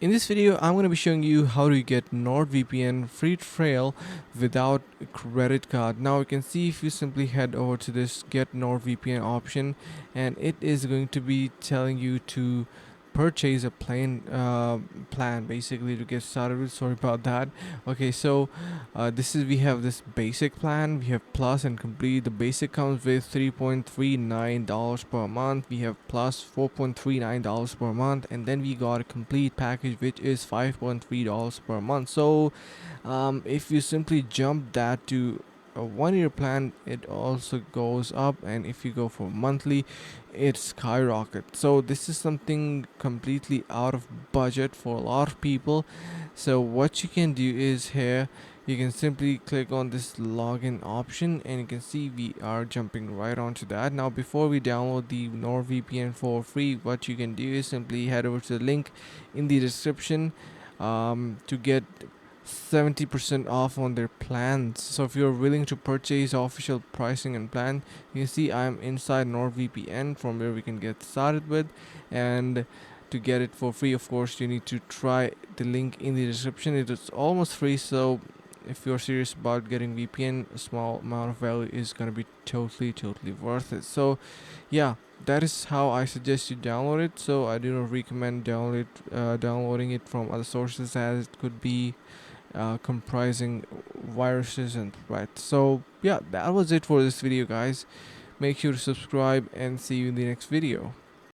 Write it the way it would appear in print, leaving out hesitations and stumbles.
In this video, I'm going to be showing you how to get NordVPN free trial without a credit card. Now you can see if you simply head over to this get NordVPN option, and it is going to be telling you to purchase a plan basically to get started with. Sorry about that. Okay, so we have this basic plan, we have plus and complete. The basic comes with $3.39 per month, we have plus $4.39 per month, and then we got a complete package which is $5.3 per month. So if you simply jump that to a 1 year plan, it also goes up, and if you go for monthly, it skyrockets. So this is something completely out of budget for a lot of people. So what you can do is here you can simply click on this login option, and you can see we are jumping right onto that. Now before we download the NordVPN for free, what you can do is simply head over to the link in the description to get 70% off on their plans. So if you're willing to purchase official pricing and plan, you can see I'm inside NordVPN from where we can get started with. And to get it for free, of course, you need to try the link in the description. It is almost free, so if you're serious about getting VPN, a small amount of value is gonna be totally worth it. So yeah, that is how I suggest you download it. So I do not recommend downloading it from other sources, as it could be comprising viruses and threats. So yeah, that was it for this video, guys. Make sure to subscribe and see you in the next video.